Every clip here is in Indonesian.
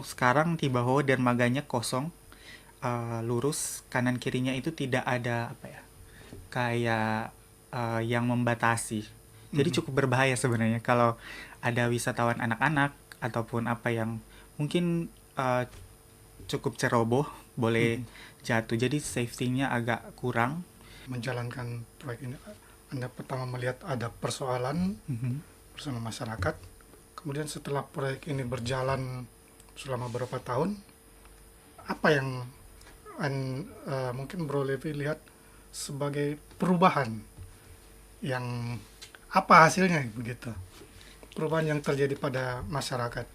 untuk sekarang di Baho dermaganya kosong, lurus, kanan kirinya itu tidak ada apa ya, kayak yang membatasi. Jadi Mhm, cukup berbahaya sebenarnya kalau ada wisatawan anak-anak ataupun apa yang mungkin cukup ceroboh, boleh mhm. jatuh. Jadi safety-nya agak kurang. Menjalankan proyek ini, Anda pertama melihat ada persoalan Mhm. bersama masyarakat, kemudian setelah proyek ini berjalan selama beberapa tahun, apa yang mungkin Bro Levi lihat sebagai perubahan yang apa hasilnya begitu? Perubahan yang terjadi pada masyarakat.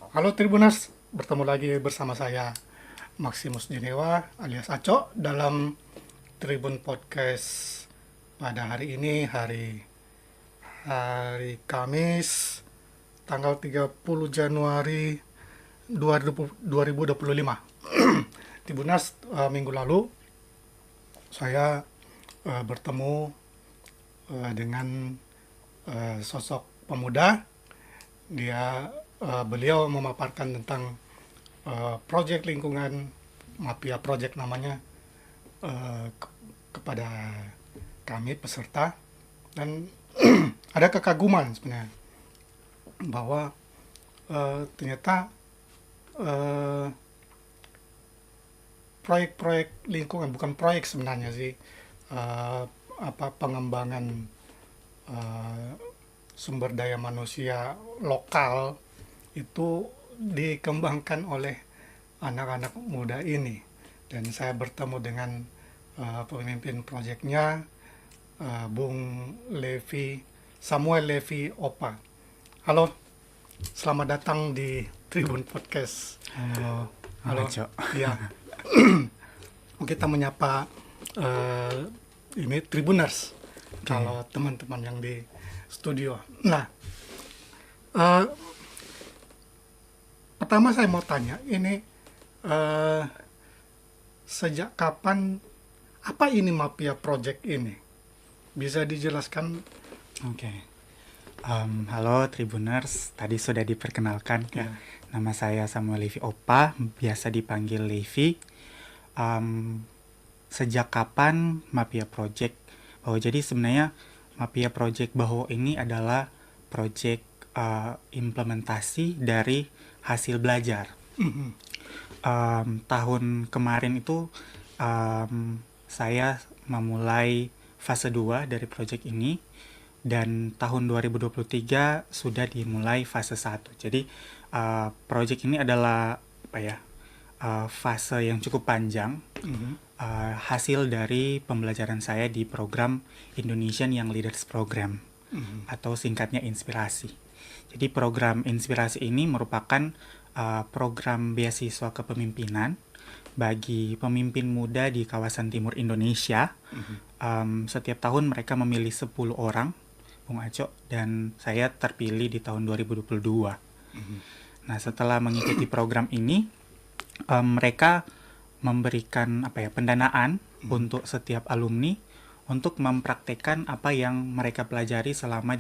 Halo Tribuners, bertemu lagi bersama saya Maximus Jenewa alias Aco dalam Tribun Podcast pada hari ini, hari hari Kamis tanggal 30 Januari 2025. Tribuners, minggu lalu saya bertemu dengan sosok pemuda. Beliau memaparkan tentang proyek lingkungan, Mapia Project namanya, kepada kami peserta, dan ada kekaguman sebenarnya bahwa ternyata eh, proyek-proyek lingkungan, bukan proyek sebenarnya sih, pengembangan eh, sumber daya manusia lokal itu dikembangkan oleh anak-anak muda ini. Dan saya bertemu dengan pemimpin proyeknya, Bung Levi, Samuel Levi Opa. Halo, selamat datang di Tribun Podcast. Halo, Mang Halo, Aco. ya, kita menyapa eh, ini Tribuners, Oke. kalau teman-teman yang di studio. Nah, eh, pertama saya mau tanya, ini eh, sejak kapan, apa ini Mapia Project ini? Bisa dijelaskan? Oke. Halo Tribuners, tadi sudah diperkenalkan ya. Ya. Nama saya Samuel Levi Opa, biasa dipanggil Levi. Em, Sejak kapan Mapia Project? Oh, jadi sebenarnya Mapia Project Baho ini adalah project implementasi dari hasil belajar. Mhm, Tahun kemarin itu saya memulai fase 2 dari project ini dan tahun 2023 sudah dimulai fase 1. Jadi project ini adalah apa ya? Fase yang cukup panjang, mhm, hasil dari pembelajaran saya di program Indonesian Young Leaders Program mhm, atau singkatnya Inspirasi. Jadi program Inspirasi ini merupakan program beasiswa kepemimpinan bagi pemimpin muda di kawasan timur Indonesia. mhm, Setiap tahun mereka memilih 10 orang, Bung Aco, dan saya terpilih di tahun 2022. mhm, Nah, setelah mengikuti program ini, mereka memberikan apa ya, pendanaan mhm, untuk setiap alumni untuk mempraktekkan apa yang mereka pelajari selama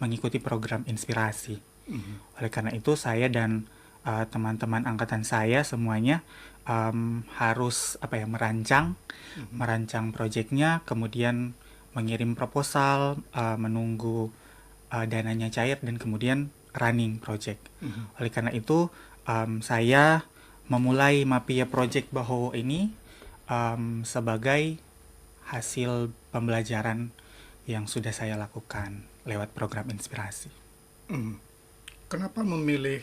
mengikuti program Inspirasi. mhm, Oleh karena itu saya dan teman-teman angkatan saya semuanya harus apa ya, mhm, merancang proyeknya, kemudian mengirim proposal, menunggu dananya cair dan kemudian running project. mhm, Oleh karena itu saya memulai Mapia Project Baho ini sebagai hasil pembelajaran yang sudah saya lakukan lewat program Inspirasi. mhm. Kenapa memilih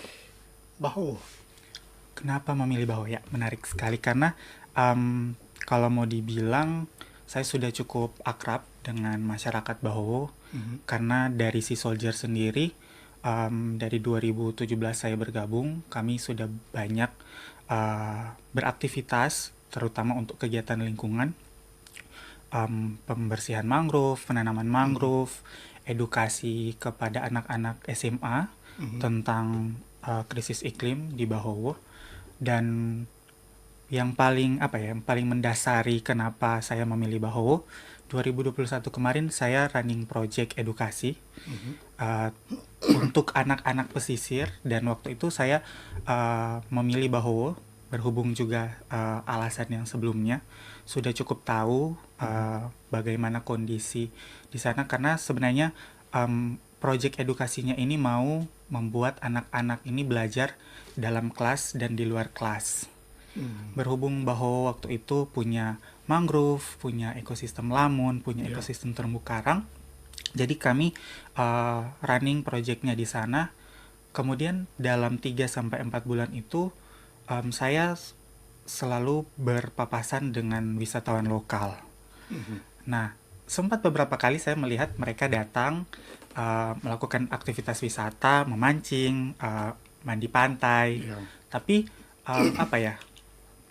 bahu? Kenapa memilih Baho? Ya, menarik sekali karena kalau mau dibilang saya sudah cukup akrab dengan masyarakat Baho Mhm, karena dari si Soldier sendiri dari 2017 saya bergabung, kami sudah banyak beraktivitas terutama untuk kegiatan lingkungan pembersihan mangrove, penanaman mangrove, edukasi kepada anak-anak SMA tentang krisis iklim di Bahowo. Dan yang paling yang paling mendasari kenapa saya memilih Bahowo, 2021 kemarin saya running project edukasi uh, untuk anak-anak pesisir, dan waktu itu saya memilih Bahowo berhubung juga alasan yang sebelumnya sudah cukup tahu bagaimana kondisi di sana, karena sebenarnya project edukasinya ini mau membuat anak-anak ini belajar dalam kelas dan di luar kelas. Berhubung bahwa waktu itu punya mangrove, punya ekosistem lamun, punya Ya. ekosistem terumbu karang, jadi kami running projectnya di sana. Kemudian dalam 3 sampai 4 bulan itu saya selalu berpapasan dengan wisatawan lokal. Nah, sempat beberapa kali saya melihat mereka datang melakukan aktivitas wisata, memancing, mandi pantai, Ya. tapi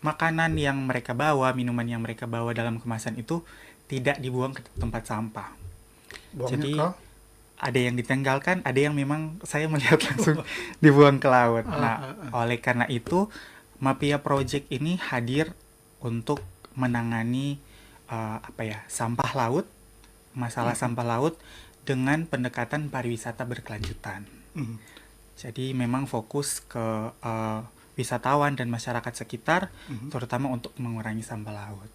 makanan yang mereka bawa, minuman yang mereka bawa dalam kemasan itu tidak dibuang ke tempat sampah. Buangnya Jadi ke ada yang ditenggalkan, ada yang memang saya melihat langsung dibuang ke laut. Nah, oleh karena itu Mapia Project ini hadir untuk menangani sampah laut, masalah sampah laut dengan pendekatan pariwisata berkelanjutan. Mhm. Jadi memang fokus ke wisatawan dan masyarakat sekitar, terutama untuk mengurangi sampah laut.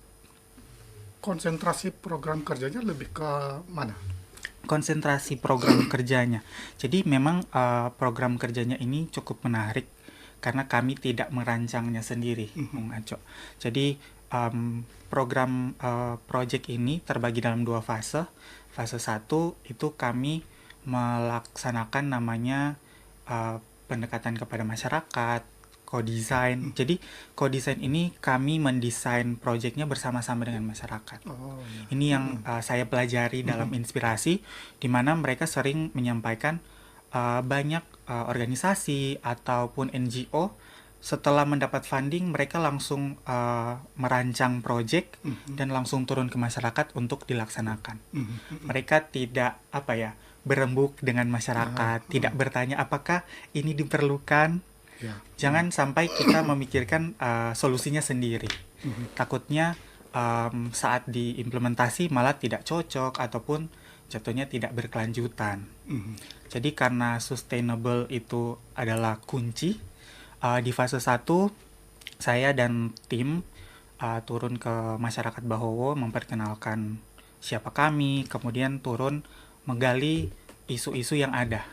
konsentrasi program kerjanya lebih ke mana? Konsentrasi program kerjanya. Jadi memang program kerjanya ini cukup menarik karena kami tidak merancangnya sendiri, Bung Aco. Jadi program project ini terbagi dalam 2 fase. Fase 1 itu kami melaksanakan namanya pendekatan kepada masyarakat, co-design. Jadi co-design ini kami mendesain projectnya bersama-sama dengan masyarakat. Oh, ya. Ini yang saya pelajari dalam inspirasi, di mana mereka sering menyampaikan banyak organisasi ataupun NGO setelah mendapat funding mereka langsung merancang project dan langsung turun ke masyarakat untuk dilaksanakan. Mereka tidak berembuk dengan masyarakat, tidak bertanya apakah ini diperlukan. Ya. Jangan sampai kita memikirkan solusinya sendiri. Takutnya saat diimplementasi malah tidak cocok ataupun jatuhnya tidak berkelanjutan. Jadi karena sustainable itu adalah kunci, di fase 1 saya dan tim turun ke masyarakat Bahowo memperkenalkan siapa kami, kemudian turun menggali isu-isu yang ada.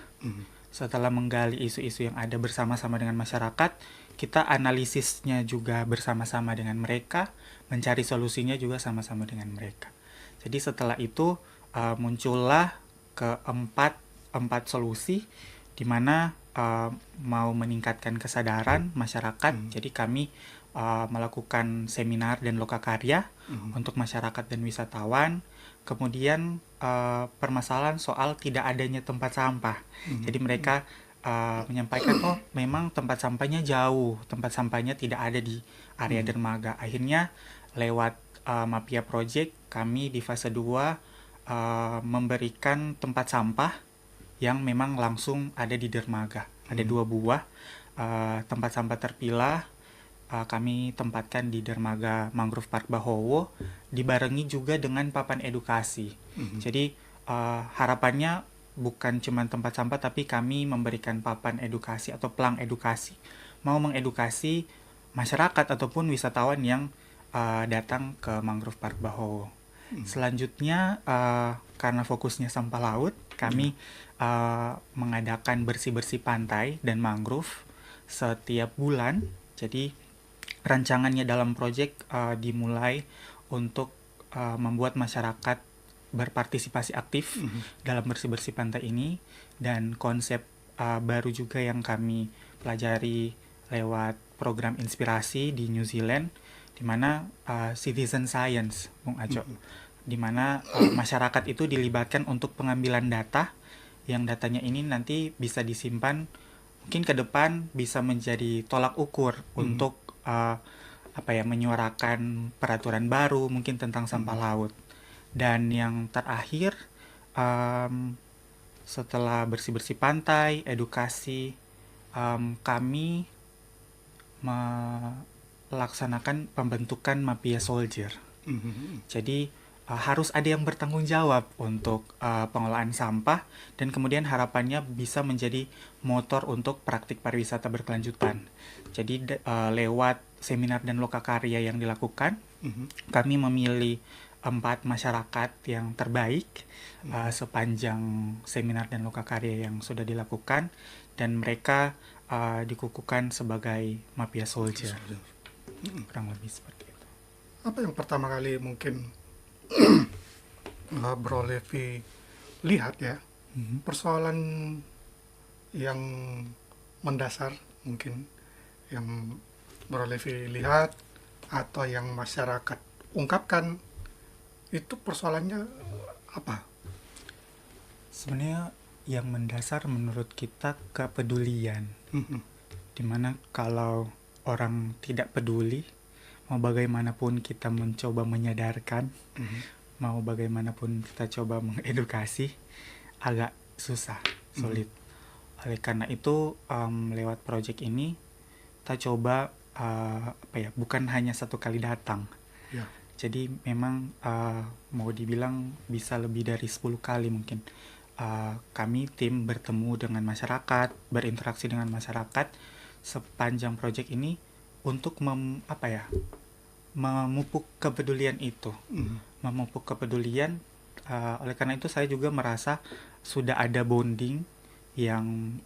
Setelah menggali isu-isu yang ada bersama-sama dengan masyarakat, kita analisisnya juga bersama-sama dengan mereka, mencari solusinya juga sama-sama dengan mereka. Jadi setelah itu muncullah empat solusi di mana mau meningkatkan kesadaran masyarakat. Jadi kami melakukan seminar dan lokakarya untuk masyarakat dan wisatawan. Kemudian permasalahan soal tidak adanya tempat sampah. Jadi mereka menyampaikan, oh memang tempat sampahnya jauh, tempat sampahnya tidak ada di area dermaga. Akhirnya lewat Mapia Project kami di fase 2 memberikan tempat sampah yang memang langsung ada di dermaga. Ada 2 buah tempat sampah terpilah, kami tempatkan di dermaga Mangrove Park Bahowo, dibarengi juga dengan papan edukasi. Jadi harapannya bukan cuma tempat sampah, tapi kami memberikan papan edukasi atau pelang edukasi, mau mengedukasi masyarakat ataupun wisatawan yang datang ke Mangrove Park Bahowo. Selanjutnya karena fokusnya sampah laut, kami mengadakan bersih-bersih pantai dan mangrove setiap bulan. Jadi rancangannya dalam proyek dimulai untuk membuat masyarakat berpartisipasi aktif dalam bersih-bersih pantai ini, dan konsep baru juga yang kami pelajari lewat program inspirasi di New Zealand, di mana citizen science, Bung Aco, di mana masyarakat itu dilibatkan untuk pengambilan data, yang datanya ini nanti bisa disimpan, mungkin ke depan bisa menjadi tolak ukur untuk menyuarakan peraturan baru mungkin tentang sampah laut. Dan yang terakhir, em, setelah bersih-bersih pantai, edukasi, kami melaksanakan pembentukan Mapia Soldier. Mhm. Jadi harus ada yang bertanggung jawab untuk pengelolaan sampah dan kemudian harapannya bisa menjadi motor untuk praktik pariwisata berkelanjutan. Jadi lewat seminar dan lokakarya yang dilakukan, Mhm. kami memilih 4 masyarakat yang terbaik sepanjang seminar dan lokakarya yang sudah dilakukan, dan mereka dikukuhkan sebagai Mapia Soldier. Kurang lebih seperti itu. Apa yang pertama kali mungkin Bro Levi lihat ya, persoalan yang mendasar mungkin yang Bro Levi lihat atau yang masyarakat ungkapkan, itu persoalannya apa? Sebenarnya yang mendasar menurut kita kepedulian. Mhm. Dimana kalau orang tidak peduli, mau bagaimanapun kita mencoba menyadarkan, Mhm. mau bagaimanapun kita coba mengedukasi, agak susah, sulit. Oleh karena itu, lewat project ini kita coba bukan hanya satu kali datang. Ya. Jadi memang mau dibilang bisa lebih dari 10 kali mungkin. Kami tim bertemu dengan masyarakat, berinteraksi dengan masyarakat sepanjang project ini untuk memupuk kepedulian itu. Mhm. Memupuk kepedulian, oleh karena itu saya juga merasa sudah ada bonding yang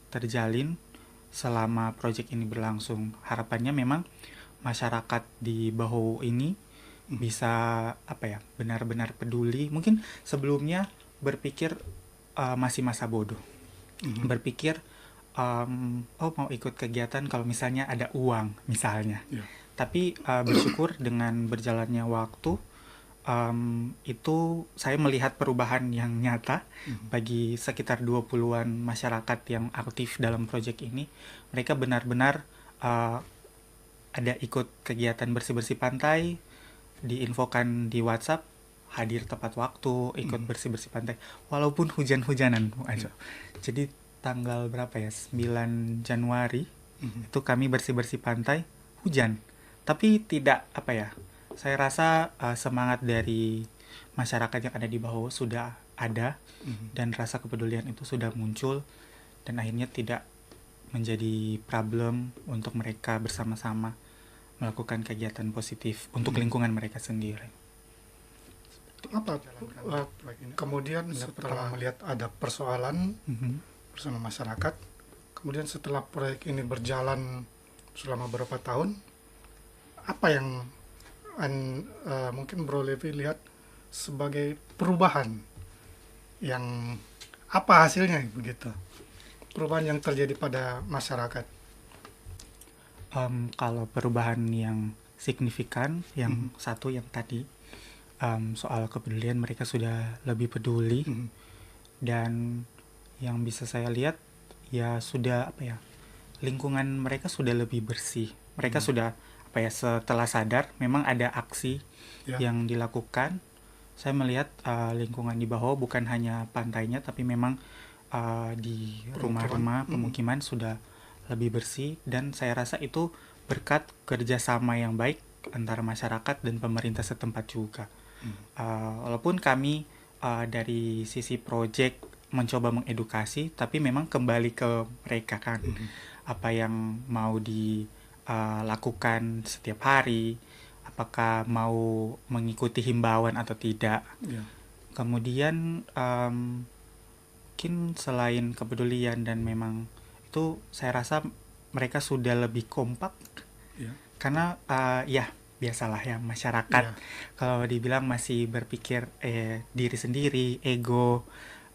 terjalin selama project ini berlangsung. Harapannya memang masyarakat di Baho ini bisa benar-benar peduli. Mungkin sebelumnya berpikir masih masa bodoh. Mhm. Berpikir mau ikut kegiatan kalau misalnya ada uang misalnya. Ya. Tapi bersyukur dengan berjalannya waktu, itu saya melihat perubahan yang nyata bagi sekitar 20-an masyarakat yang aktif dalam proyek ini. Mereka benar-benar ada ikut kegiatan bersih-bersih pantai, diinfokan di WhatsApp, hadir tepat waktu, ikut bersih-bersih pantai, walaupun hujan-hujanan aja. Jadi tanggal berapa ya? 9 Januari itu kami bersih-bersih pantai, hujan. Tapi tidak saya rasa semangat dari masyarakat yang ada di bawah sudah ada, dan rasa kepedulian itu sudah muncul, dan akhirnya tidak menjadi problem untuk mereka bersama-sama melakukan kegiatan positif untuk lingkungan mereka sendiri. Apa kemudian setelah melihat ada persoalan bersama masyarakat, kemudian setelah proyek ini berjalan selama beberapa tahun, apa yang mungkin Bro Levi lihat sebagai perubahan yang apa hasilnya begitu? Perubahan yang terjadi pada masyarakat. Kalau perubahan yang signifikan, yang satu yang tadi soal kepedulian, mereka sudah lebih peduli, dan yang bisa saya lihat ya sudah lingkungan mereka sudah lebih bersih. Mereka sudah setelah sadar memang ada aksi yang dilakukan. Saya melihat lingkungan di bawah bukan hanya pantainya, tapi memang di rumah-rumah pemukiman sudah lebih bersih, dan saya rasa itu berkat kerjasama yang baik antara masyarakat dan pemerintah setempat juga. Walaupun kami dari sisi project mencoba mengedukasi, tapi memang kembali ke mereka kan, apa yang mau dilakukan setiap hari, apakah mau mengikuti himbauan atau tidak. Kemudian mungkin selain kepedulian, dan memang itu saya rasa mereka sudah lebih kompak, karena biasalah ya masyarakat, kalau dibilang masih berpikir diri sendiri, ego,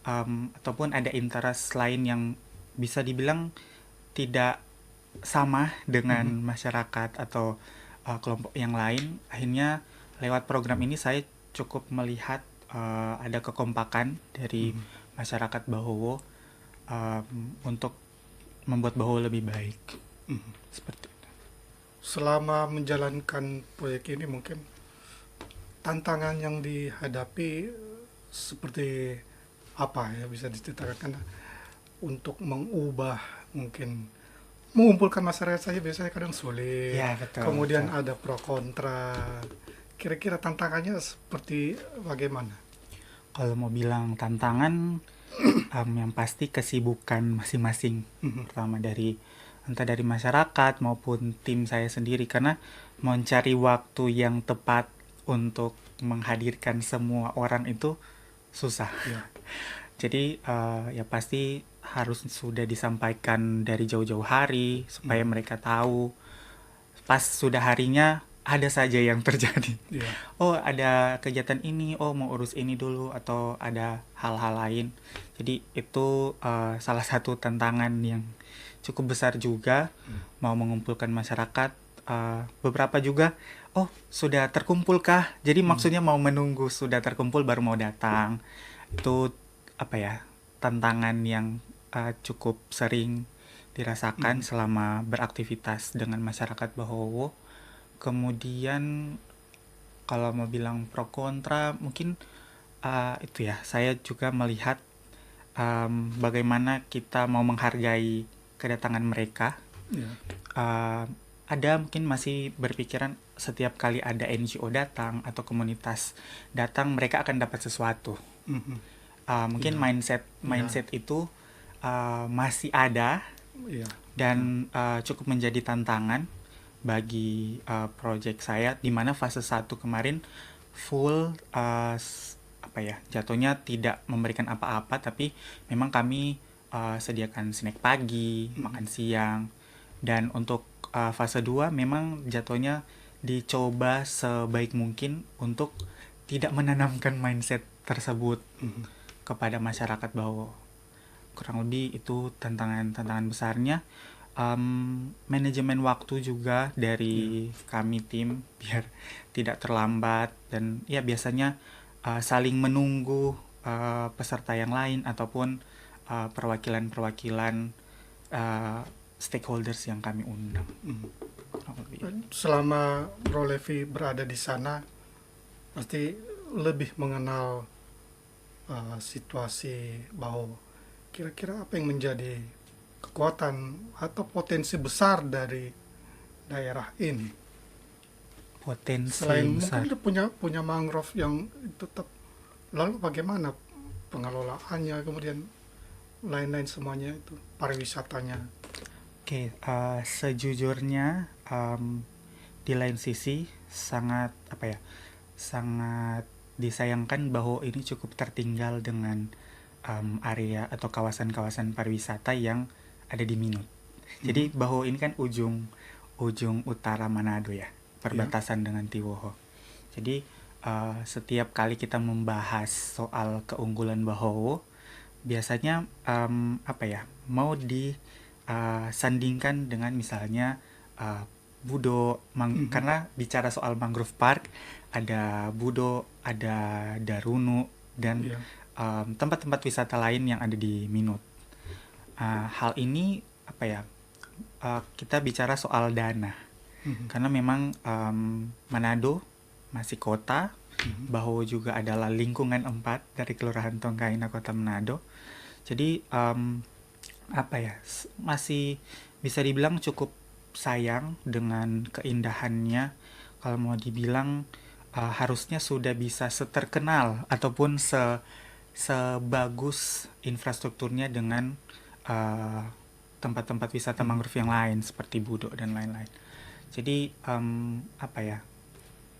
ataupun ada interest lain yang bisa dibilang tidak sama dengan masyarakat atau kelompok yang lain. Akhirnya lewat program ini saya cukup melihat ada kekompakan dari masyarakat Bahowo untuk membuat Bahowo lebih baik. Seperti itu. Selama menjalankan proyek ini mungkin tantangan yang dihadapi seperti apa ya, bisa diceritakan untuk mengubah, mungkin mengumpulkan masyarakat saja biasanya kadang sulit. Ya, betul, Kemudian betul. ada pro kontra. Kira-kira tantangannya seperti bagaimana? Kalau mau bilang tantangan, yang pasti kesibukan masing-masing. Mhm. Pertama dari entah dari masyarakat maupun tim saya sendiri, karena mencari waktu yang tepat untuk menghadirkan semua orang itu susah. Ya. Jadi ya pasti harus sudah disampaikan dari jauh-jauh hari supaya Mhm. mereka tahu. Pas sudah harinya ada saja yang terjadi. Ya. Oh, ada kegiatan ini, oh mau urus ini dulu, atau ada hal-hal lain. Jadi itu salah satu tantangan yang cukup besar juga, mau mengumpulkan masyarakat. Beberapa juga, oh sudah terkumpulkah? Jadi Mhm. maksudnya mau menunggu sudah terkumpul baru mau datang. Itu apa ya, tantangan yang cukup sering dirasakan Mhm. selama beraktivitas dengan masyarakat Bahowo. Kemudian kalau mau bilang pro kontra, mungkin itu ya, saya juga melihat bagaimana kita mau menghargai kedatangan mereka. Ya. Uh, ada mungkin masih berpikiran setiap kali ada NGO datang atau komunitas datang mereka akan dapat sesuatu. Mhm. Mungkin Ya. mindset Ya. mindset itu masih ada Ya. Betul. dan cukup menjadi tantangan bagi project saya, di mana fase satu kemarin full apa ya, jatuhnya tidak memberikan apa-apa, tapi memang kami sediakan snack pagi, Mhm. makan siang, dan untuk fase 2 memang jatuhnya dicoba sebaik mungkin untuk tidak menanamkan mindset tersebut Mhm. kepada masyarakat, bahwa kurang lebih itu tantangan-tantangan besarnya. Manajemen waktu juga Ya. dari kami tim biar tidak terlambat, dan ya biasanya saling menunggu peserta yang lain ataupun perwakilan-perwakilan uh, stakeholders yang kami undang. Mhm. Kurang lebih. Selama Bro Levi berada di sana, pasti lebih mengenal situasi bahwa kira-kira apa yang menjadi kekuatan atau potensi besar dari daerah ini. Potensi Selain mungkin besar. dia punya mangrove yang tetap, lalu bagaimana pengelolaannya, kemudian lain-lain semuanya itu, pariwisatanya. Oke, sejujurnya di lain sisi sangat apa ya, sangat disayangkan bahwa ini cukup tertinggal dengan area atau kawasan-kawasan pariwisata yang ada di Minot. Mhm. Jadi Baho ini kan ujung ujung utara Manado ya, Ya. perbatasan dengan Tiwoho. Jadi setiap kali kita membahas soal keunggulan Baho, biasanya apa ya, mau disandingkan dengan misalnya uh, Budo, Mhm. karena bicara soal mangrove park ada Budo, ada Darunu, dan Ya. tempat-tempat wisata lain yang ada di Minot. Hal ini apa ya, kita bicara soal dana, Mhm. karena memang Manado masih kota, Mhm. Baho juga adalah lingkungan 4 dari Kelurahan Tongkaina, Kota Manado. Jadi apa ya, masih bisa dibilang cukup sayang dengan keindahannya. Kalau mau dibilang harusnya sudah bisa seterkenal ataupun sebagus infrastrukturnya dengan uh, tempat-tempat wisata Mhm. mangrove yang lain seperti Budo dan lain-lain. Jadi apa ya,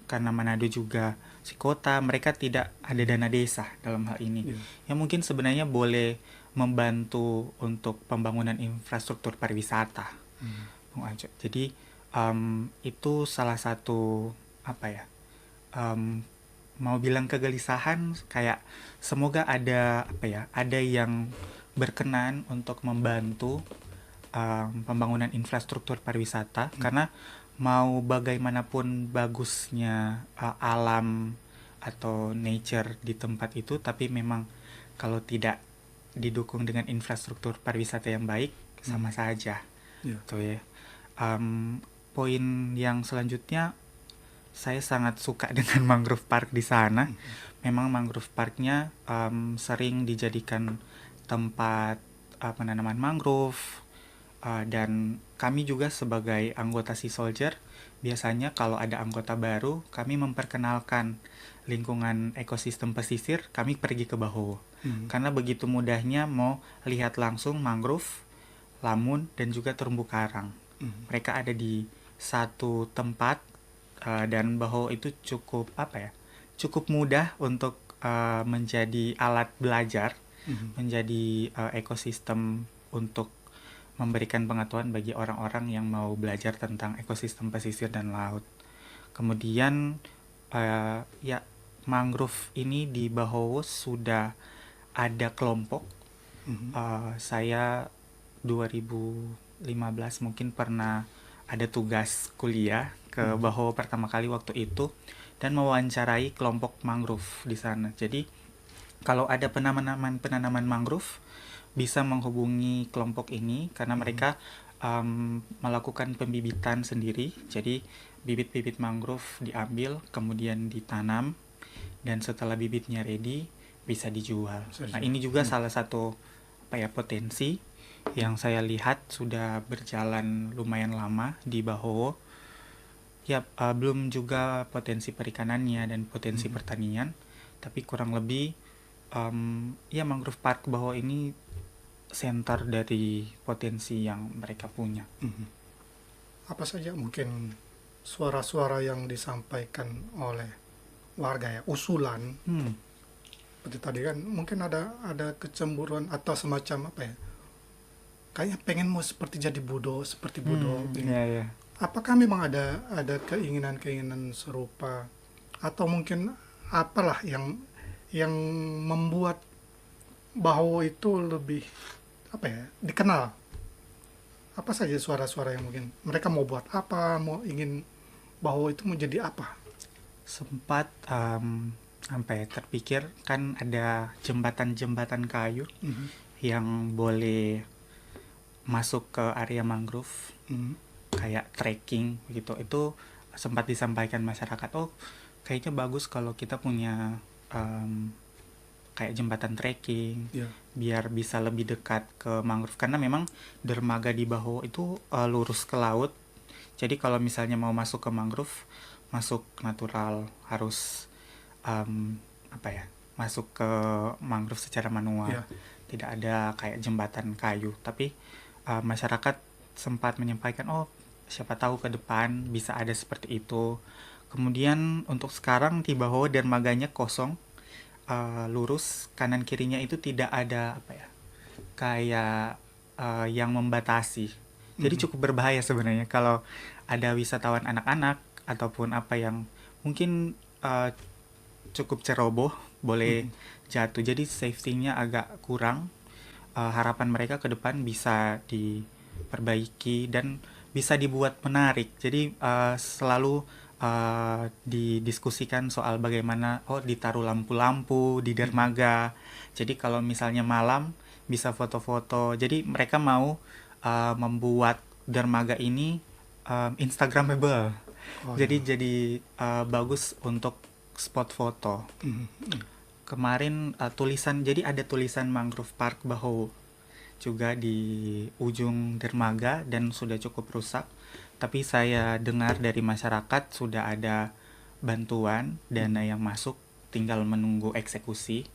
karena Manado juga si kota, mereka tidak ada dana desa dalam hal ini. Ya. Yang mungkin sebenarnya boleh membantu untuk pembangunan infrastruktur pariwisata, Mhm. Bung Ajo. Jadi itu salah satu apa ya, em, mau bilang kegelisahan, kayak semoga ada apa ya, ada yang berkenan untuk membantu pembangunan infrastruktur pariwisata, Mhm. karena mau bagaimanapun bagusnya alam atau nature di tempat itu, tapi memang kalau tidak didukung dengan infrastruktur pariwisata yang baik sama Mhm. saja Ya. tuh ya. Poin yang selanjutnya, saya sangat suka dengan mangrove park di sana. Memang mangrove parknya sering dijadikan tempat penanaman mangrove. Dan kami juga sebagai anggota Sea Soldier, biasanya kalau ada anggota baru, kami memperkenalkan lingkungan ekosistem pesisir, kami pergi ke Bahowo. Karena begitu mudahnya mau lihat langsung mangrove, lamun, dan juga terumbu karang. Mereka ada di satu tempat, dan Bahowo itu cukup cukup mudah untuk menjadi alat belajar, menjadi ekosistem untuk memberikan pengetahuan bagi orang-orang yang mau belajar tentang ekosistem pesisir dan laut. Kemudian ya, mangrove ini di Bahowo sudah ada kelompok. Saya 2015 mungkin pernah ada tugas kuliah ke Bahowo pertama kali waktu itu dan mewawancarai kelompok mangrove di sana. Jadi kalau ada penanaman mangrove, bisa menghubungi kelompok ini karena mereka melakukan pembibitan sendiri. Jadi bibit-bibit mangrove diambil, kemudian ditanam, dan setelah bibitnya ready bisa dijual. Nah, ini juga salah satu potensi yang saya lihat sudah berjalan lumayan lama di Bahowo. Ya, belum juga potensi perikanannya dan potensi pertanian, tapi kurang lebih ya, mangrove park Bahowo ini center dari potensi yang mereka punya. Apa saja mungkin suara-suara yang disampaikan oleh warga ya, usulan seperti tadi kan mungkin ada kecemburuan atau semacam apa ya, kayaknya pengen mau seperti Budo ini. Ya. Apakah memang ada keinginan serupa atau mungkin apalah yang membuat Bahowo itu lebih dikenal? Apa saja suara-suara yang mungkin mereka mau buat apa, mau ingin Bahowo itu menjadi apa? Sempat terpikir kan ada jembatan-jembatan kayu yang boleh masuk ke area mangrove, kayak trekking gitu. Itu sempat disampaikan masyarakat, kayaknya bagus kalau kita punya kayak jembatan trekking, biar bisa lebih dekat ke mangrove, karena memang dermaga di Bahowo itu lurus ke laut. Jadi kalau misalnya mau masuk ke mangrove, masuk natural, harus masuk ke mangrove secara manual. Tidak ada kayak jembatan kayu. Tapi masyarakat sempat menyampaikan, siapa tahu ke depan bisa ada seperti itu. Kemudian untuk sekarang di Bahowo dermaganya kosong, lurus, kanan kirinya itu tidak ada kayak yang membatasi. Jadi cukup berbahaya sebenarnya kalau ada wisatawan anak-anak ataupun yang mungkin cukup ceroboh, boleh jatuh. Jadi safety-nya agak kurang. Harapan mereka ke depan bisa diperbaiki dan bisa dibuat menarik. Jadi selalu didiskusikan soal bagaimana ditaruh lampu-lampu di dermaga. Jadi kalau misalnya malam bisa foto-foto. Jadi mereka mau membuat dermaga ini instagramable. Jadi bagus untuk spot foto. Kemarin jadi ada tulisan Mangrove Park Bahowo juga di ujung dermaga dan sudah cukup rusak. Tapi saya dengar dari masyarakat sudah ada bantuan dana yang masuk, tinggal menunggu eksekusi.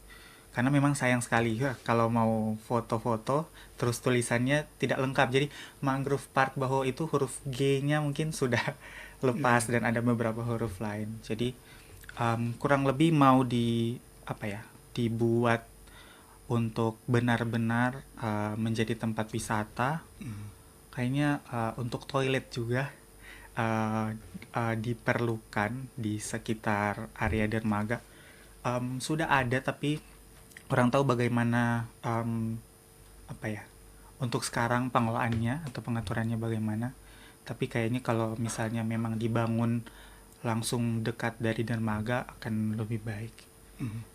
Karena memang sayang sekali kalau mau foto-foto terus tulisannya tidak lengkap. Jadi Mangrove Park Bahowo itu huruf G-nya mungkin sudah lepas dan ada beberapa huruf lain. Jadi kurang lebih mau dibuat untuk benar-benar menjadi tempat wisata. Kayaknya untuk toilet juga diperlukan di sekitar area dermaga. Sudah ada tapi kurang tahu bagaimana untuk sekarang pengelolaannya atau pengaturannya bagaimana. Tapi kayaknya kalau misalnya memang dibangun langsung dekat dari dermaga akan lebih baik.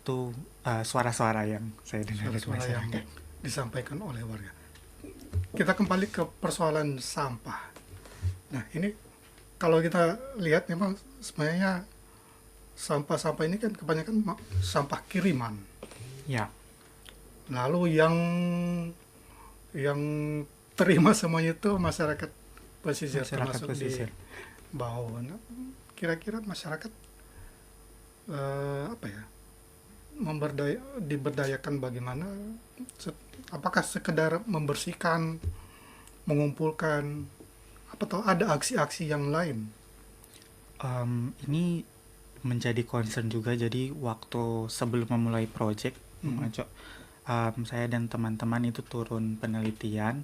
Itu suara-suara yang saya dengar dari masyarakat. Yang disampaikan oleh warga. Kita kembali ke persoalan sampah. Nah, ini kalau kita lihat memang sebenarnya sampah-sampah ini kan kebanyakan sampah kiriman. Ya, Lalu yang terima semuanya itu masyarakat pesisir masyarakat termasuk di pesisir. Baho. Nah, kira-kira masyarakat apa ya, diberdayakan bagaimana? Apakah sekedar membersihkan, mengumpulkan, apa tahu ada aksi-aksi yang lain? Ini menjadi concern juga. Jadi waktu sebelum memulai project, Mhm. saya dan teman-teman itu turun penelitian.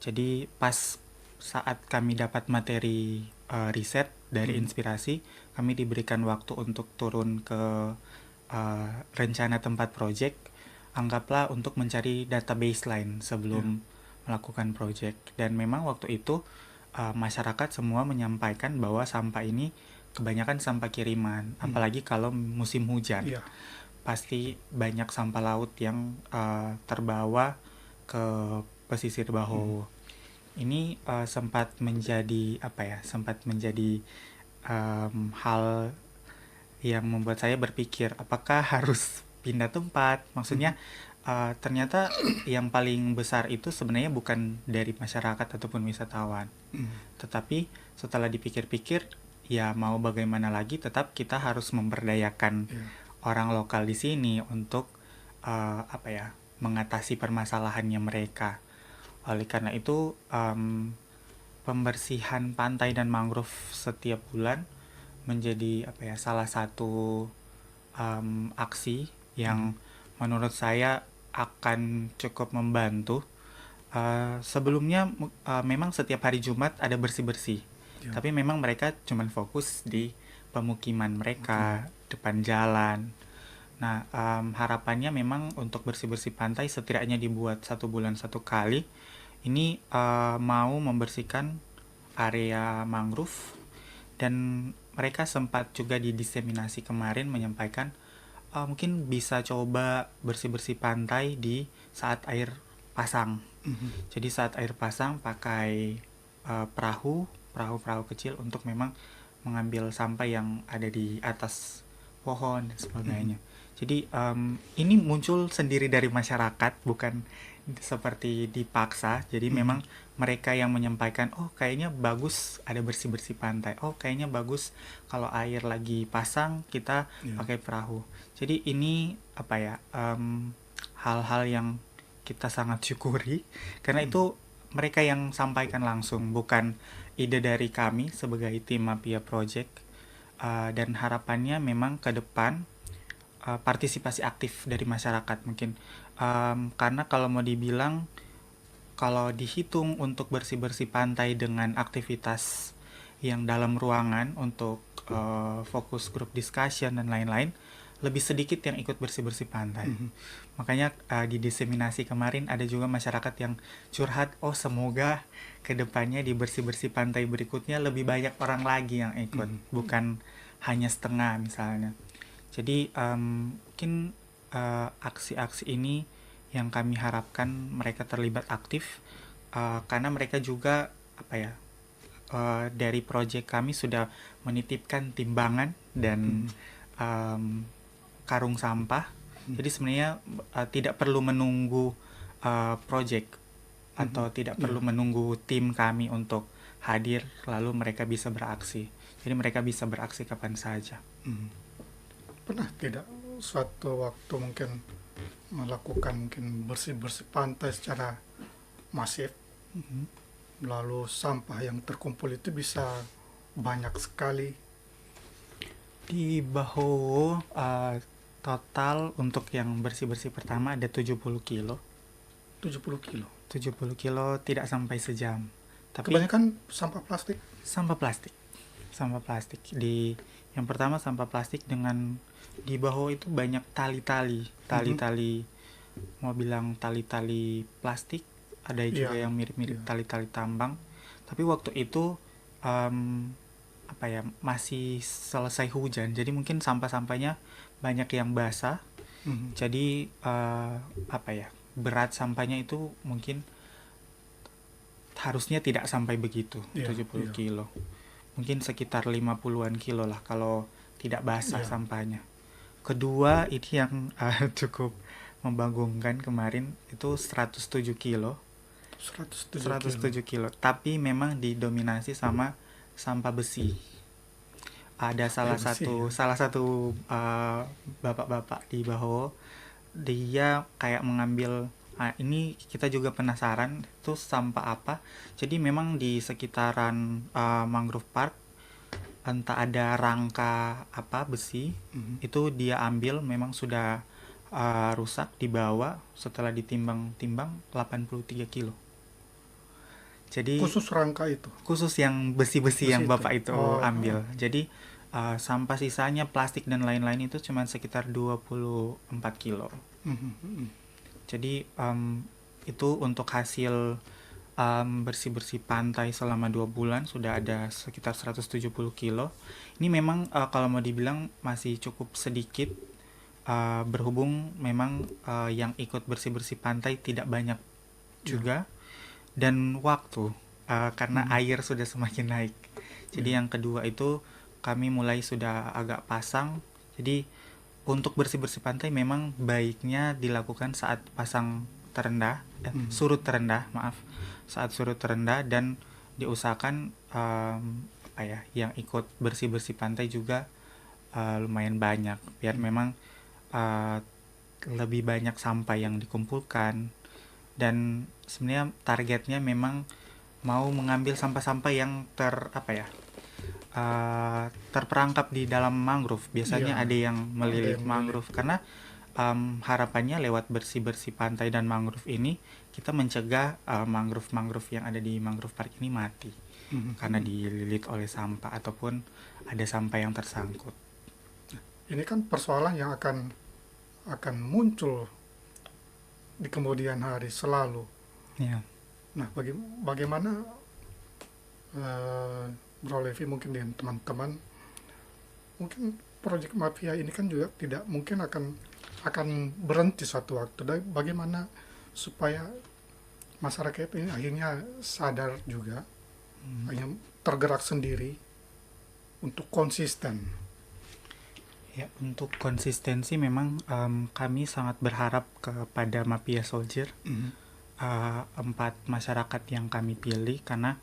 Jadi pas saat kami dapat materi riset dari Mhm. inspirasi, kami diberikan waktu untuk turun ke rencana tempat project. Anggaplah untuk mencari data baseline Ya. sebelum melakukan project. Dan memang waktu itu masyarakat semua menyampaikan bahwa sampah ini kebanyakan sampah kiriman, Mhm. apalagi kalau musim hujan. Iya. Pasti banyak sampah laut yang terbawa ke pesisir Mhm. Bahowo. Ini sempat menjadi apa ya? Sempat menjadi hal yang membuat saya berpikir apakah harus pindah tempat. Mhm. Maksudnya ternyata yang paling besar itu sebenarnya bukan dari masyarakat ataupun wisatawan. Mhm. Tetapi setelah dipikir-pikir, ya mau bagaimana lagi, tetap kita harus memberdayakan Iya. orang lokal di sini untuk apa ya, mengatasi permasalahannya mereka. Oleh karena itu, pembersihan pantai dan mangrove setiap bulan menjadi apa ya, salah satu aksi Mhm. yang menurut saya akan cukup membantu. Sebelumnya memang setiap hari Jumat ada bersih-bersih, Ya. tapi memang mereka cuman fokus di pemukiman Pemukiman. mereka, depan jalan. Nah, harapannya memang untuk bersih-bersih pantai setidaknya dibuat 1 bulan 1 kali. Ini mau membersihkan area mangrove, dan mereka sempat juga di diseminasi kemarin menyampaikan mungkin bisa coba bersih-bersih pantai di saat air pasang. Mhm. Jadi saat air pasang pakai perahu kecil untuk memang mengambil sampah yang ada di atas pohon dan Mhm. sebagainya. Jadi ini muncul sendiri dari masyarakat, bukan seperti dipaksa. Jadi Mhm. memang mereka yang menyampaikan, oh kayaknya bagus ada bersih-bersih pantai. Oh kayaknya bagus kalau air lagi pasang kita Ya. pakai perahu. Jadi ini apa ya, hal-hal yang kita sangat syukuri karena Mhm. itu mereka yang sampaikan langsung, bukan ide dari kami sebagai tim Mapia Project. Dan harapannya memang ke depan partisipasi aktif dari masyarakat mungkin. Karena kalau mau dibilang, kalau dihitung untuk bersih-bersih pantai dengan aktivitas yang dalam ruangan untuk fokus group discussion dan lain-lain, lebih sedikit yang ikut bersih-bersih pantai. Mhm. Makanya di diseminasi kemarin ada juga masyarakat yang curhat, oh semoga kedepannya di bersih-bersih pantai berikutnya lebih banyak orang lagi yang ikut, Mhm. bukan hanya setengah misalnya. Jadi mungkin aksi-aksi ini yang kami harapkan mereka terlibat aktif, karena mereka juga apa ya, dari proyek kami sudah menitipkan timbangan dan Mhm. em, karung sampah. Mhm. Jadi sebenarnya tidak perlu menunggu project Mhm. atau tidak perlu Ya. menunggu tim kami untuk hadir lalu mereka bisa beraksi. Jadi mereka bisa beraksi kapan saja. Mhm. Pernah tidak suatu waktu mungkin melakukan mungkin bersih-bersih pantai secara masif, Mhm. lalu sampah yang terkumpul itu bisa banyak sekali? Di Baho total untuk yang bersih-bersih pertama ada 70 kilo. 70 kilo. 70 kilo tidak sampai sejam. Tapi Kebanyakan sampah plastik. sampah plastik. Sampah plastik. Di yang pertama sampah plastik dengan di Baho itu banyak tali-tali. Mhm. Tali-tali, mau bilang tali-tali plastik, ada juga Iya. yang mirip-mirip Iya. tali-tali tambang. Tapi waktu itu em, apa ya, masih selesai hujan, jadi mungkin sampah-sampahnya banyak yang basah. Mhm. Jadi apa ya, berat sampahnya itu mungkin harusnya tidak sampai begitu, Iya. 70 Iya. kilo. mungkin sekitar 50-an kilo lah kalau tidak basah Ya, sampahnya. Kedua, ini yang cukup membagongkan kemarin itu 107 kilo. 107 kilo. 107 kilo, tapi memang didominasi sama sampah besi. Ada Sampai besi ya. salah satu bapak-bapak di Baho, dia kayak mengambil ini kita juga penasaran itu sampah apa. Jadi memang di sekitaran mangrove park entah ada rangka apa besi Mhm. itu dia ambil memang sudah rusak dibawa setelah ditimbang-timbang 83 kilo. Jadi Khusus rangka itu, khusus yang besi-besi besi yang itu. bapak itu Oh, oh. ambil. Jadi sampah sisanya plastik dan lain-lain itu cuma sekitar 24 kilo. Mhm, mhm. Jadi itu untuk hasil bersih-bersih pantai selama 2 bulan sudah ada sekitar 170 kilo. Ini memang kalau mau dibilang masih cukup sedikit, berhubung memang yang ikut bersih-bersih pantai tidak banyak Ya, juga, dan waktu karena mhm. air sudah semakin naik. Jadi Ya, yang kedua itu kami mulai sudah agak pasang. Jadi untuk bersih-bersih pantai memang baiknya dilakukan saat pasang terendah, mhm. surut terendah, maaf, saat surut terendah, dan diusahakan apa ya, yang ikut bersih-bersih pantai juga lumayan banyak biar Mhm. memang uh, lebih banyak sampah yang dikumpulkan, dan sebenarnya targetnya memang mau mengambil sampah-sampah yang apa ya, terperangkap di dalam mangrove. Iya, Biasanya ada yang ada melilit yang melilit. mangrove karena harapannya lewat bersih-bersih pantai dan mangrove ini kita mencegah mangrove-mangrove yang ada di mangrove park ini mati Mhm, karena mhm. dililit oleh sampah ataupun ada sampah yang tersangkut. Ini kan persoalan yang akan muncul di kemudian hari selalu. Ya, Nah, bagaimana eh, Bro Levi mungkin dengan teman-teman, mungkin proyek mafia ini kan juga tidak mungkin akan berhenti suatu waktu. Dan bagaimana supaya masyarakat ini akhirnya sadar juga, hanya tergerak sendiri untuk konsisten. ya, untuk konsistensi memang kami sangat berharap kepada Mafia Soldier, Mhm, 4 masyarakat yang kami pilih, karena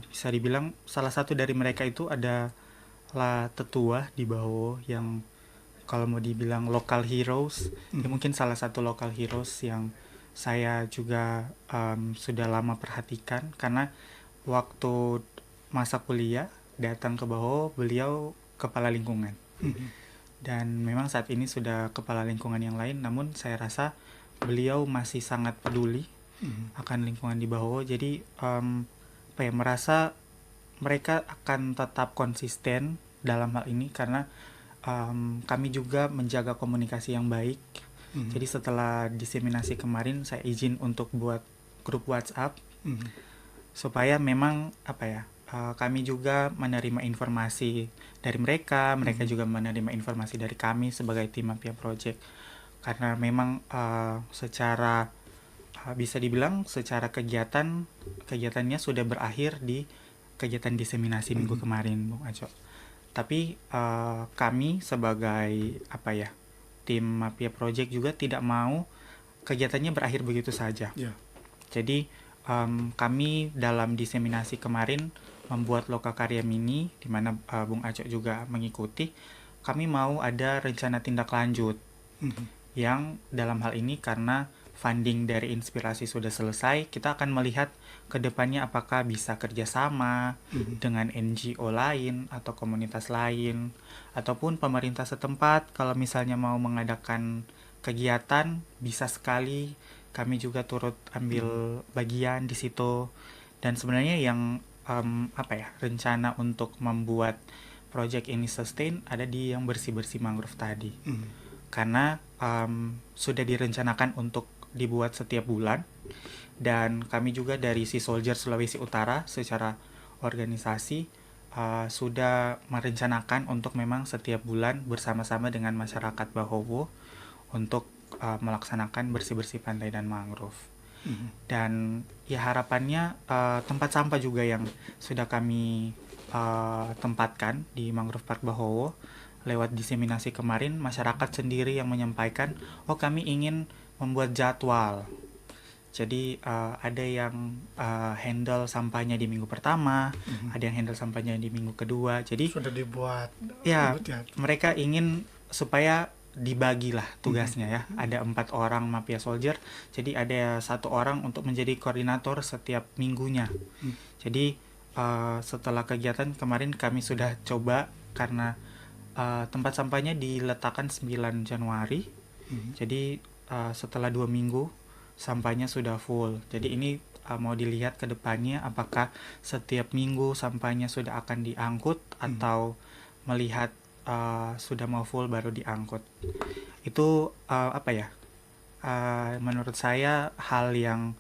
bisa dibilang salah satu dari mereka itu adalah tetua di bawah yang kalau mau dibilang local heroes, dia mhm, mungkin salah satu local heroes yang saya juga sudah lama perhatikan karena waktu masa kuliah datang ke bawah beliau kepala lingkungan, mhm, dan memang saat ini sudah kepala lingkungan yang lain, namun saya rasa beliau masih sangat peduli mhm, akan lingkungan di bawah. Jadi apa ya, merasa mereka akan tetap konsisten dalam hal ini karena kami juga menjaga komunikasi yang baik. mhm, Jadi setelah diseminasi kemarin saya izin untuk buat grup WhatsApp mhm, supaya memang apa ya, kami juga menerima informasi dari mereka, mereka mhm, juga menerima informasi dari kami sebagai tim Mafia Project. Karena memang secara bisa dibilang secara kegiatannya sudah berakhir di kegiatan diseminasi minggu mhm. kemarin, Bung Aco. Tapi kami sebagai apa ya, tim Mafia Project juga tidak mau kegiatannya berakhir begitu saja. Ya, Jadi kami dalam diseminasi kemarin membuat lokakarya mini di mana Bung Acok juga mengikuti. Kami mau ada rencana tindak lanjut mhm, yang dalam hal ini karena funding dari inspirasi sudah selesai, kita akan melihat ke depannya apakah bisa kerjasama mhm, dengan NGO lain atau komunitas lain ataupun pemerintah setempat. Kalau misalnya mau mengadakan kegiatan, bisa sekali kami juga turut ambil mhm, bagian di situ. Dan sebenarnya yang apa ya, rencana untuk membuat project ini sustain ada di yang bersih-bersih mangrove tadi, mhm, karena sudah direncanakan untuk dibuat setiap bulan, dan kami juga dari Sea Soldier Sulawesi Utara secara organisasi sudah merencanakan untuk memang setiap bulan bersama-sama dengan masyarakat Bahowo untuk melaksanakan bersih-bersih pantai dan mangrove. mhm, Dan ya harapannya tempat sampah juga yang sudah kami tempatkan di Mangrove Park Bahowo. Lewat diseminasi kemarin, masyarakat sendiri yang menyampaikan, oh kami ingin membuat jadwal. Jadi ada yang handle sampahnya di minggu pertama, ada yang handle sampahnya di minggu kedua. Jadi Sudah dibuat ya ya. mereka ingin supaya dibagilah tugasnya ya. Ada 4 orang Mapia Soldier, jadi ada 1 orang untuk menjadi koordinator setiap minggunya. Jadi setelah kegiatan kemarin kami sudah coba karena tempat sampahnya diletakkan 9 Januari. Jadi setelah 2 minggu sampahnya sudah full. Jadi ini mau dilihat ke depannya apakah setiap minggu sampahnya sudah akan diangkut atau melihat sudah mau full baru diangkut. Itu apa ya? Menurut saya hal yang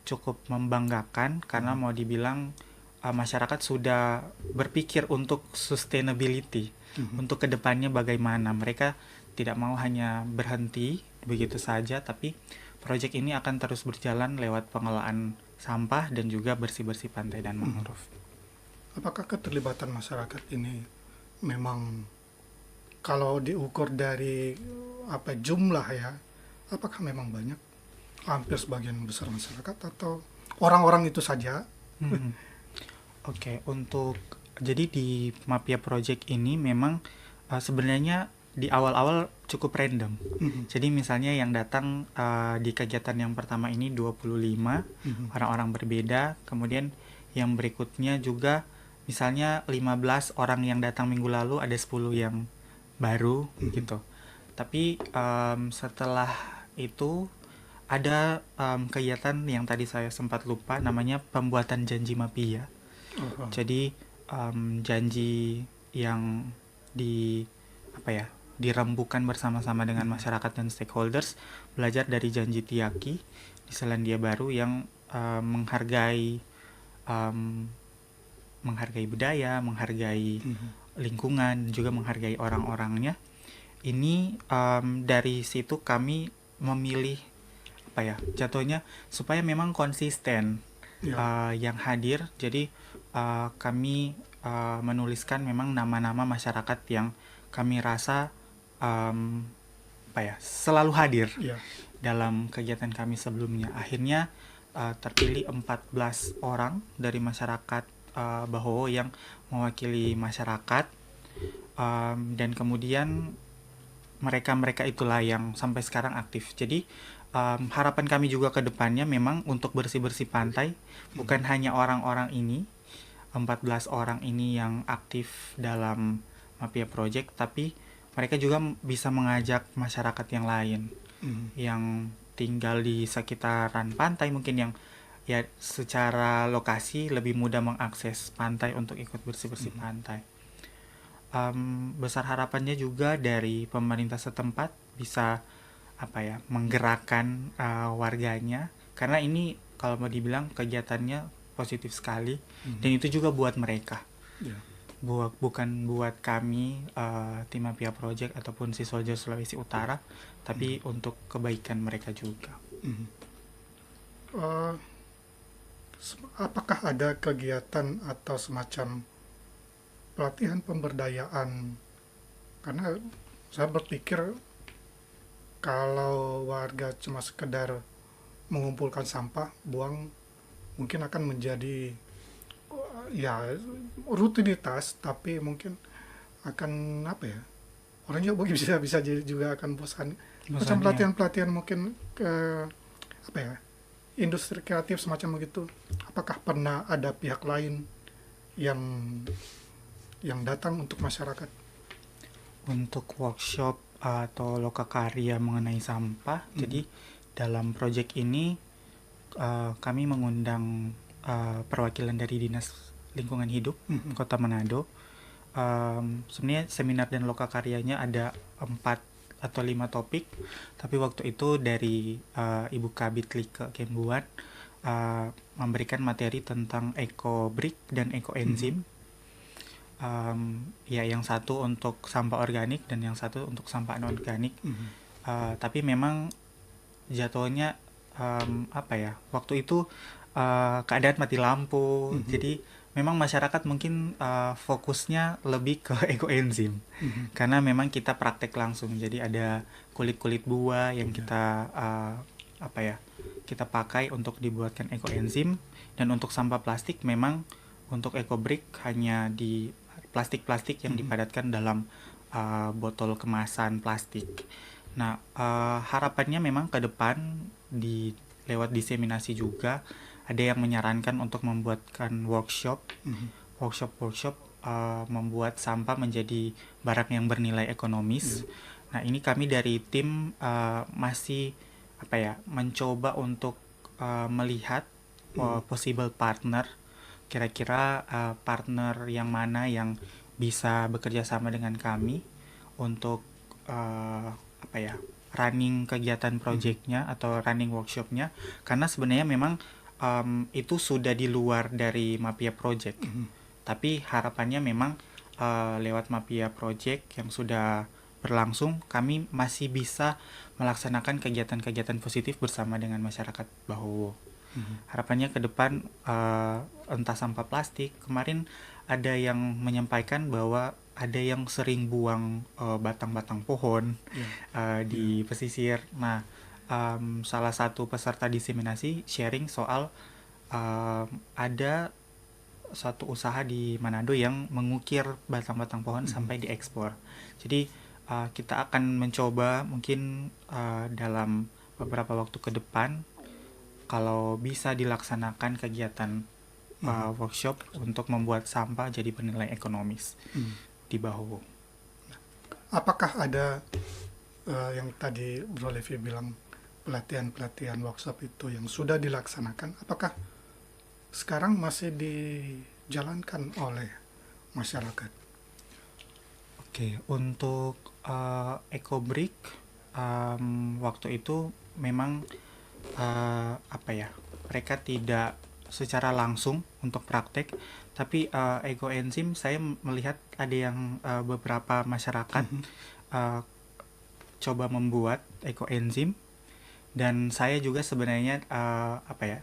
cukup membanggakan karena mau dibilang masyarakat sudah berpikir untuk sustainability, untuk kedepannya bagaimana. Mereka tidak mau hanya berhenti begitu saja, tapi proyek ini akan terus berjalan lewat pengelolaan sampah dan juga bersih-bersih pantai dan mangrove. Apakah keterlibatan masyarakat ini memang kalau diukur dari jumlah ya, apakah memang banyak? Hampir sebagian besar masyarakat atau orang-orang itu saja? Oke, jadi di Mapia Project ini memang sebenarnya di awal-awal cukup random. Jadi misalnya yang datang di kegiatan yang pertama ini 25 orang-orang berbeda, kemudian yang berikutnya juga misalnya 15 orang yang datang minggu lalu, ada 10 yang baru gitu. Tapi setelah itu ada kegiatan yang tadi saya sempat lupa, namanya pembuatan janji Mapia. Jadi janji yang dirembukan bersama-sama dengan masyarakat dan stakeholders, belajar dari janji Tiaki di Selandia Baru yang menghargai budaya, menghargai lingkungan, juga menghargai orang-orangnya. Ini dari situ kami memilih jatuhnya supaya memang konsisten yang hadir. Jadi kami menuliskan memang nama-nama masyarakat yang kami rasa selalu hadir dalam kegiatan kami sebelumnya. Akhirnya terpilih 14 orang dari masyarakat Bahowo yang mewakili masyarakat, dan kemudian mereka itulah yang sampai sekarang aktif. Jadi harapan kami juga ke depannya memang untuk bersih-bersih pantai, bukan hanya orang-orang ini, 14 orang ini yang aktif dalam Mapia Project, tapi mereka juga bisa mengajak masyarakat yang lain yang tinggal di sekitaran pantai, mungkin yang ya secara lokasi lebih mudah mengakses pantai untuk ikut bersih-bersih pantai. Besar harapannya juga dari pemerintah setempat bisa menggerakkan warganya, karena ini kalau mau dibilang kegiatannya positif sekali, dan itu juga buat mereka, bukan buat kami tim Mapia Project ataupun Sea Soldier Sulawesi Utara, tapi untuk kebaikan mereka juga. Apakah ada kegiatan atau semacam pelatihan pemberdayaan? Karena saya berpikir kalau warga cuma sekedar mengumpulkan sampah, buang, mungkin akan menjadi rutinitas, tapi mungkin akan orang juga bisa juga akan bosan. Macam pelatihan mungkin ke industri kreatif semacam begitu. Apakah pernah ada pihak lain yang datang untuk masyarakat? Untuk workshop atau lokakarya mengenai sampah, jadi dalam proyek ini kami mengundang perwakilan dari Dinas Lingkungan Hidup Kota Manado. Sebenarnya seminar dan lokakaryanya ada 4 atau 5 topik, tapi waktu itu dari Ibu Kabit Like Kembuan memberikan materi tentang eco brick dan eco enzim. Yang satu untuk sampah organik dan yang satu untuk sampah anorganik. Tapi memang jatuhnya waktu itu keadaan mati lampu, jadi memang masyarakat mungkin fokusnya lebih ke ekoenzim Mhm. karena memang kita praktek langsung. Jadi ada kulit-kulit buah yang Ya. kita apa ya? Kita pakai untuk dibuatkan ekoenzim, dan untuk sampah plastik memang untuk ekobrik hanya di plastik-plastik yang Mhm. dipadatkan dalam botol kemasan plastik. Nah, harapannya memang ke depan di lewat diseminasi juga ada yang menyarankan untuk membuatkan Mhm. workshop membuat sampah menjadi barang yang bernilai Ya. ekonomis. Nah, ini kami dari tim masih apa ya, mencoba untuk melihat Mhm. possible partner, kira-kira partner yang mana yang bisa bekerja sama dengan kami untuk apa ya, running kegiatan Mhm. projectnya atau running workshopnya, karena sebenarnya memang itu sudah di luar dari Mapia Project, Mhm. tapi harapannya memang lewat Mapia Project yang sudah berlangsung kami masih bisa melaksanakan kegiatan-kegiatan positif bersama dengan masyarakat Bahowo. Mhm. Harapannya ke depan entah sampah plastik, kemarin ada yang menyampaikan bahwa ada yang sering buang batang-batang pohon Ya. Ya. di pesisir. Nah, salah satu peserta diseminasi sharing soal ada suatu usaha di Manado yang mengukir batang-batang pohon Mhm. sampai diekspor. Jadi kita akan mencoba mungkin dalam beberapa waktu ke depan kalau bisa dilaksanakan kegiatan Mhm. workshop untuk membuat sampah jadi bernilai ekonomis Mhm. di Bahowo. Apakah ada yang tadi Bro Levi bilang pelatihan-pelatihan workshop itu yang sudah dilaksanakan, apakah sekarang masih dijalankan oleh masyarakat? Oke, untuk EcoBrick waktu itu memang apa ya, mereka tidak secara langsung untuk praktek, tapi ekoenzim saya melihat ada yang beberapa masyarakat Mhm. uh, coba membuat ekoenzim, dan saya juga sebenarnya apa ya,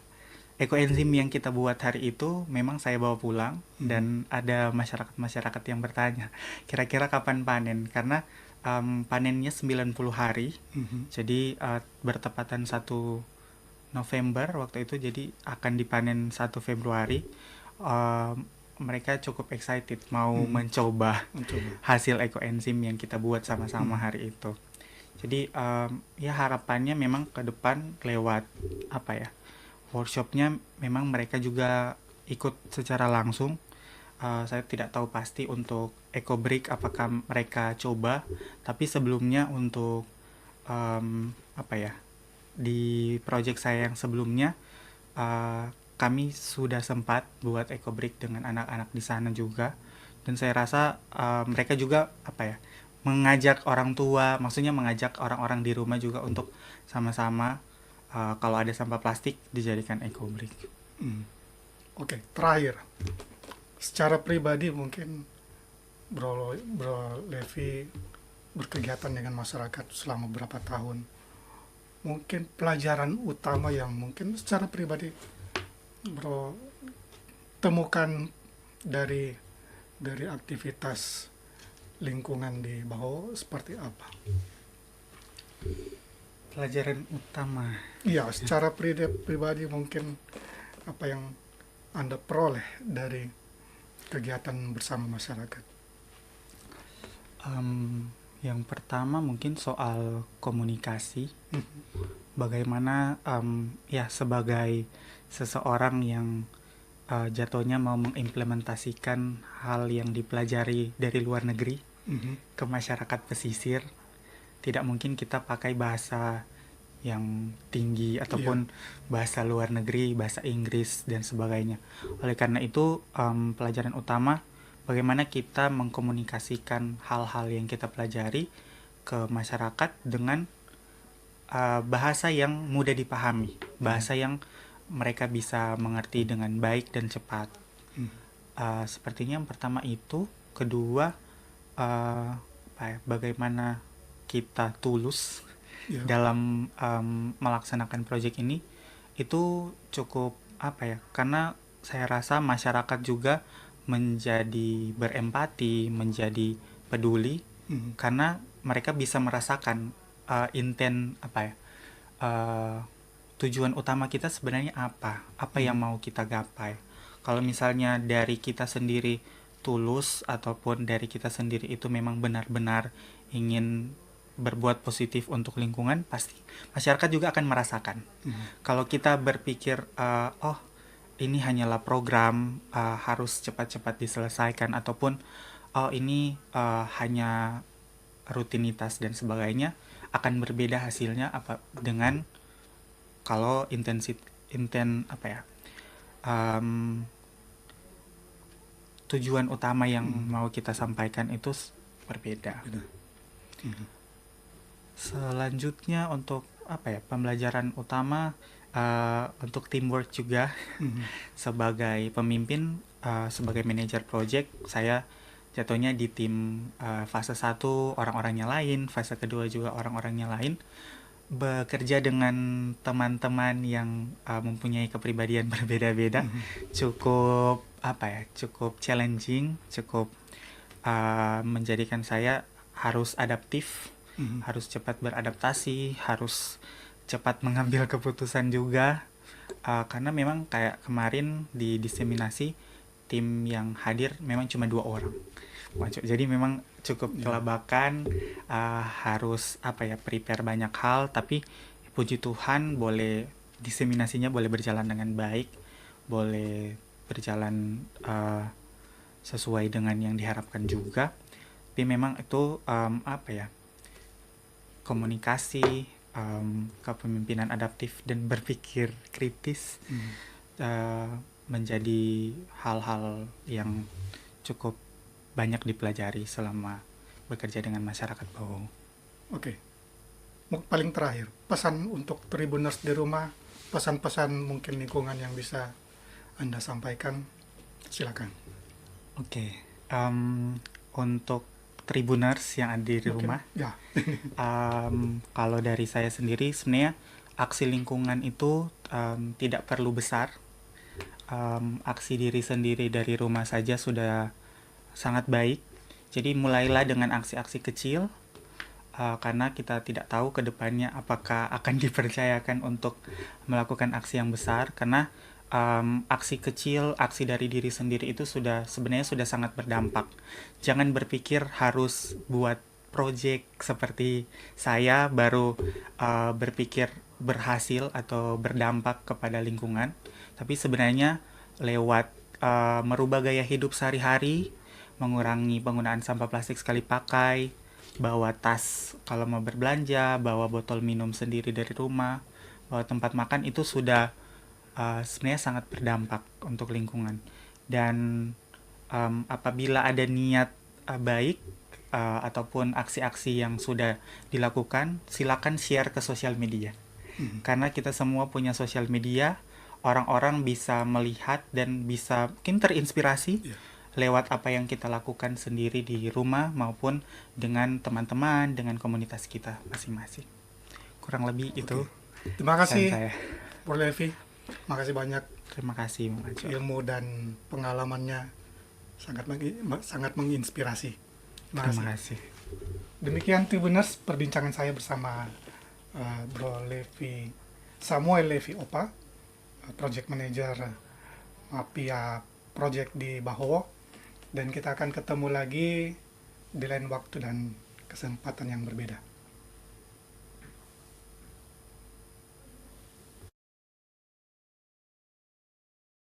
ekoenzim yang kita buat hari itu memang saya bawa pulang, Mhm. dan ada masyarakat-masyarakat yang bertanya kira-kira kapan panen, karena panennya 90 hari. Mhm. Jadi bertepatan 1 November waktu itu, jadi akan dipanen 1 Februari. Mereka cukup excited mau Mhm. mencoba Mencoba. hasil ekoenzim yang kita buat sama-sama Mhm. hari itu. Jadi ya harapannya memang ke depan lewat apa ya, workshopnya memang mereka juga ikut secara langsung. Saya tidak tahu pasti untuk EcoBrick apakah mereka coba, tapi sebelumnya untuk apa ya, di project saya yang sebelumnya kami sudah sempat buat EcoBrick dengan anak-anak di sana juga, dan saya rasa mereka juga apa ya, mengajak orang tua, maksudnya mengajak orang-orang di rumah juga untuk sama-sama kalau ada sampah plastik dijadikan EcoBrick. Mhm. Oke, terakhir, secara pribadi mungkin Bro Levi berkegiatan dengan masyarakat selama berapa tahun. Mungkin pelajaran utama yang mungkin secara pribadi Bro temukan dari aktivitas lingkungan di Baho seperti apa? Pelajaran utama, Iya, secara pribadi mungkin apa yang Anda peroleh dari kegiatan bersama masyarakat. yang pertama mungkin soal komunikasi. Mhm. Bagaimana ya, sebagai seseorang yang jatuhnya mau mengimplementasikan hal yang dipelajari dari luar negeri Mhm. ke masyarakat pesisir, tidak mungkin kita pakai bahasa yang tinggi Iya. ataupun bahasa luar negeri, bahasa Inggris dan sebagainya. Oleh karena itu, pelajaran utama bagaimana kita mengkomunikasikan hal-hal yang kita pelajari ke masyarakat dengan bahasa yang mudah dipahami, Mhm. bahasa yang mereka bisa mengerti dengan baik dan cepat. Mhm. Sepertinya yang pertama itu, kedua apa ya, bagaimana kita tulus Iya. dalam melaksanakan proyek ini, itu cukup apa ya, karena saya rasa masyarakat juga menjadi berempati, menjadi peduli Mhm. karena mereka bisa merasakan intent apa ya, eh, tujuan utama kita sebenarnya apa yang Mhm. mau kita gapai. Kalau misalnya dari kita sendiri tulus ataupun dari kita sendiri itu memang benar-benar ingin berbuat positif untuk lingkungan, pasti masyarakat juga akan merasakan. Mhm. Kalau kita berpikir, oh ini hanyalah program, harus cepat-cepat diselesaikan, ataupun oh ini hanya rutinitas dan sebagainya, akan berbeda hasilnya apa dengan kalau apa ya, em, tujuan utama yang Mhm. mau kita sampaikan itu berbeda. Beda. Mhm. Selanjutnya untuk apa ya, pembelajaran utama untuk teamwork juga. Mhm. Sebagai pemimpin, sebagai manajer project, saya jatuhnya di tim fase 1 orang-orangnya lain, fase kedua juga orang-orangnya lain. Bekerja dengan teman-teman yang mempunyai kepribadian berbeda-beda Mhm. cukup apa ya, cukup challenging, cukup menjadikan saya harus adaptif, Mhm. harus cepat beradaptasi, harus cepat mengambil keputusan juga. Karena memang kayak kemarin di diseminasi, tim yang hadir memang cuma 2 orang. Jadi memang cukup Ya. kelabakan, harus apa ya, prepare banyak hal, tapi puji Tuhan boleh diseminasinya boleh berjalan dengan baik, boleh berjalan sesuai dengan yang diharapkan juga. Tapi memang itu apa ya, komunikasi, kepemimpinan adaptif dan berpikir kritis Mhm. eh, menjadi hal-hal yang cukup banyak dipelajari selama bekerja dengan masyarakat Bau. Oke. Paling terakhir, pesan untuk Tribuners di rumah, pesan-pesan mungkin lingkungan yang bisa Anda sampaikan, silakan. Oke, untuk Tribuners yang ada di Mungkin rumah, ya. kalau dari saya sendiri sebenarnya aksi lingkungan itu tidak perlu besar. Aksi diri sendiri dari rumah saja sudah sangat baik. Jadi mulailah dengan aksi-aksi kecil, karena kita tidak tahu ke depannya apakah akan dipercayakan untuk melakukan aksi yang besar. Karena aksi kecil, aksi dari diri sendiri itu sebenarnya sudah sangat berdampak. Jangan berpikir harus buat project seperti saya baru berpikir berhasil atau berdampak kepada lingkungan. Tapi sebenarnya lewat merubah gaya hidup sehari-hari, mengurangi penggunaan sampah plastik sekali pakai, bawa tas kalau mau berbelanja, bawa botol minum sendiri dari rumah, bawa tempat makan, itu sudah sebenarnya sangat berdampak untuk lingkungan. Dan apabila ada niat baik ataupun aksi-aksi yang sudah dilakukan, silakan share ke sosial media. Mhm. Karena kita semua punya sosial media, orang-orang bisa melihat dan bisa mungkin terinspirasi Ya. lewat apa yang kita lakukan sendiri di rumah maupun dengan teman-teman, dengan komunitas kita masing-masing. Kurang lebih Oke. itu Terima pesan kasih, saya. Bro Levi. Makasih banyak, Terima kasih, Bang Aco. ilmu dan pengalamannya sangat menginspirasi. Terima Terima kasih. kasih. Demikian Tribuners perbincangan saya bersama Bro Levi Samuel Levi Opa, Project Manager Mapia Project di Bahowo, dan kita akan ketemu lagi di lain waktu dan kesempatan yang berbeda.